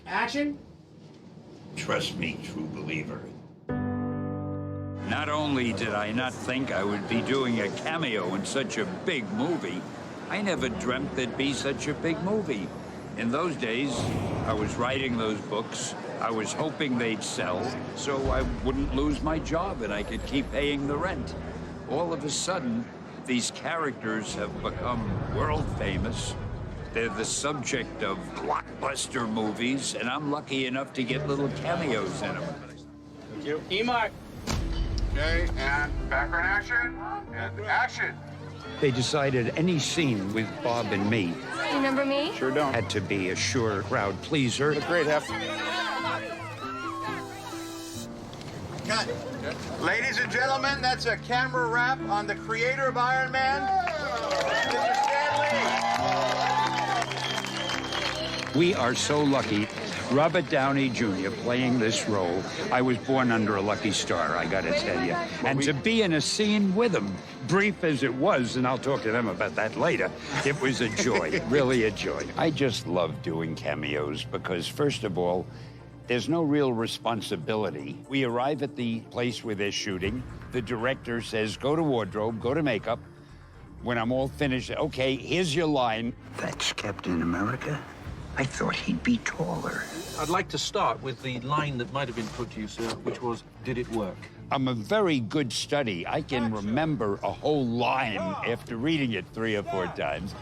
Action. Trust me, true believer. Not only did I not think I would be doing a cameo in such a big movie, I never dreamt there'd be such a big movie. In those days, I was writing those books. I was hoping they'd sell, so I wouldn't lose my job and I could keep paying the rent. All of a sudden, these characters have become world famous. They're the subject of blockbuster movies, and I'm lucky enough to get little cameos in them. Thank you. E-Mark. Okay, and background action, and action. They decided any scene with Bob and me You remember me? Sure don't. had to be a sure crowd pleaser. Look great, Hef. Cut. Ladies and gentlemen, that's a camera wrap on the creator of Iron Man, Mr. Stan Lee. We are so lucky. Robert Downey Jr. playing this role. I was born under a lucky star, I gotta tell you. And to be in a scene with him, brief as it was, and I'll talk to them about that later, it was a joy, really a joy. I just love doing cameos because, first of all, there's no real responsibility. We arrive at the place where they're shooting. The director says, go to wardrobe, go to makeup. When I'm all finished, okay, here's your line. That's Captain America? I thought he'd be taller. I'd like to start with the line that might have been put to you, sir, which was, did it work? I'm a very good study. I can remember a whole line after reading it 3 or 4 times.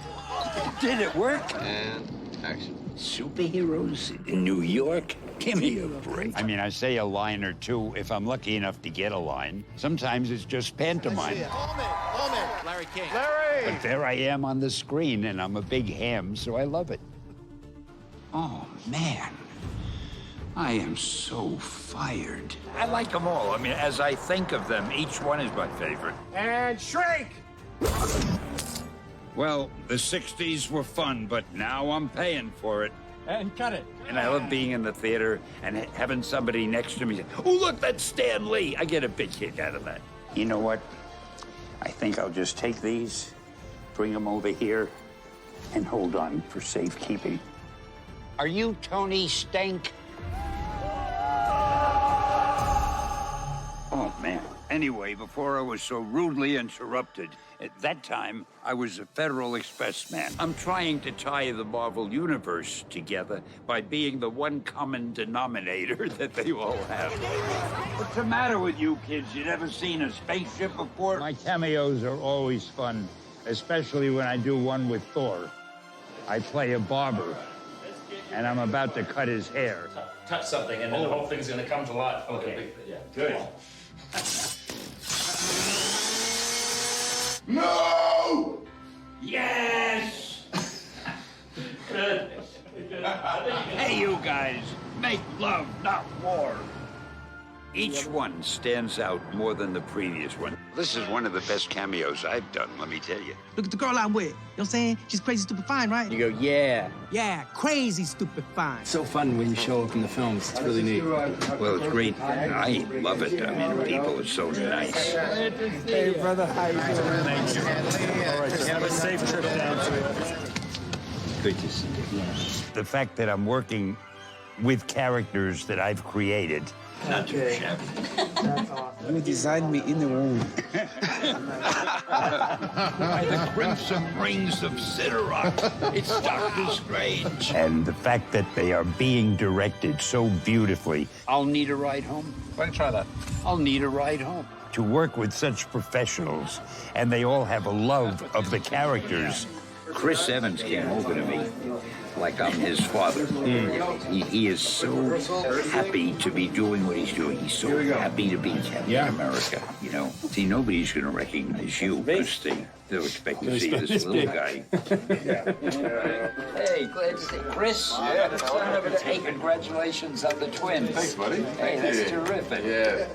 Did it work? And action. Superheroes in New York? Give me a break. I mean, I say a line or two if I'm lucky enough to get a line. Sometimes it's just pantomime. Moment. Larry King. Larry! But there I am on the screen, and I'm a big ham, so I love it. Oh, man. I am so fired. I like them all. I mean, as I think of them, each one is my favorite. And shrink. Well, the 60s were fun, but now I'm paying for it. And cut it. And I love being in the theater and having somebody next to me say, oh, look, that's Stan Lee. I get a big kick out of that. You know what? I think I'll just take these, bring them over here, and hold on for safekeeping. Are you Tony Stank? Oh, man. Anyway, before I was so rudely interrupted, at that time, I was a Federal Express man. I'm trying to tie the Marvel Universe together by being the one common denominator that they all have. What's the matter with you kids? You never seen a spaceship before? My cameos are always fun, especially when I do one with Thor. I play a barber, and I'm about to cut his hair. Touch something, and then the whole thing's gonna come to life. Okay. Yeah. Good. No! Yes! Good. Hey, you guys, make love, not war. Each one stands out more than the previous one. This is one of the best cameos I've done, let me tell you. Look at the girl I'm with. You know what I'm saying? She's crazy, stupid, fine, right? You go, yeah. Yeah, crazy, stupid, fine. So fun when you show up in the films. It's really neat. Well, it's great. I love it. I mean, people are so nice. Hey, brother, how you doing? Thank you. All right, just have a safe trip down to it. Good to see you. The fact that I'm working with characters that I've created. Not too shabby. You designed me in the womb. By the crimson rings of Sidorak, it's Doctor Strange. And the fact that they are being directed so beautifully. I'll need a ride home. Why don't you try that? I'll need a ride home. To work with such professionals, and they all have a love of the characters. Chris Evans came over to me like I'm his father. He is so happy to be doing what he's doing. He's so happy to be Captain America. You know, see, nobody's going to recognize you because they'll expect to see this little guy. Hey, glad to see Chris. Hey, congratulations on the twins. Thanks, buddy. Hey, that's terrific. Yeah.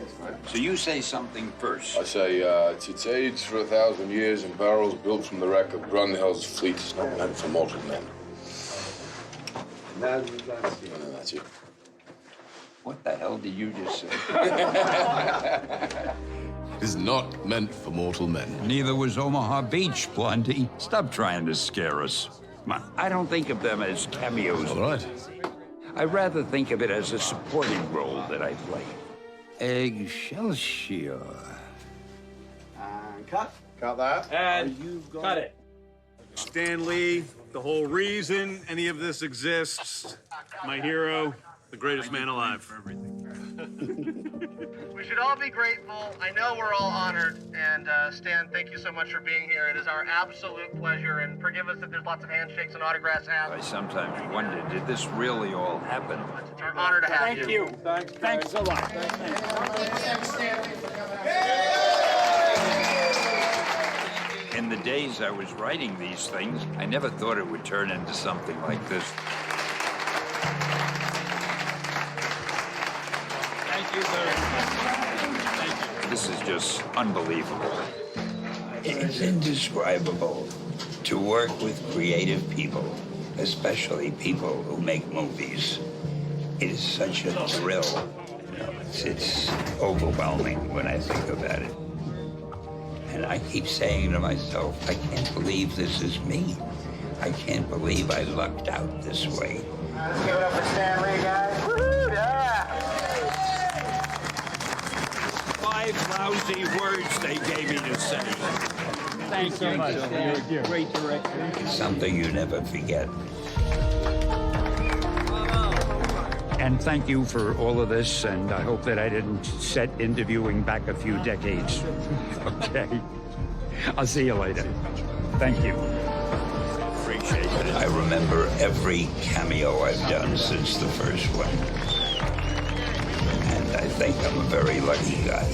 So you say something first. I say, it's aged for 1,000 years in barrels built from the wreck of Grunhild's fleet. It's not meant for mortal men. That's it. What the hell did you just say? Is not meant for mortal men. Neither was Omaha Beach, Blondie. Stop trying to scare us. Come on, I don't think of them as cameos. All right. I rather think of it as a supporting role that I play. Excelsior. Cut. Cut that. And cut it. Stan Lee, the whole reason any of this exists. My hero, the greatest man alive. For everything. We should all be grateful. I know we're all honored. And Stan, thank you so much for being here. It is our absolute pleasure. And forgive us if there's lots of handshakes and autographs. I sometimes wonder, did this really all happen? It's our honor to have you. Thank you. Thanks a lot. In the days I was writing these things, I never thought it would turn into something like this. Thank you very much. Thank you. This is just unbelievable. It's indescribable to work with creative people, especially people who make movies. It is such a thrill. It's overwhelming when I think about it. And I keep saying to myself, I can't believe this is me. I can't believe I lucked out this way. Let's give it up for Stan Lee, guys. Woohoo! Yeah! 5 lousy words they gave me to say. Thanks so much. You're a great director. It's something you never forget. And thank you for all of this, and I hope that I didn't set interviewing back a few decades. Okay. I'll see you later. Thank you. Appreciate it. I remember every cameo I've done since the first one. And I think I'm a very lucky guy.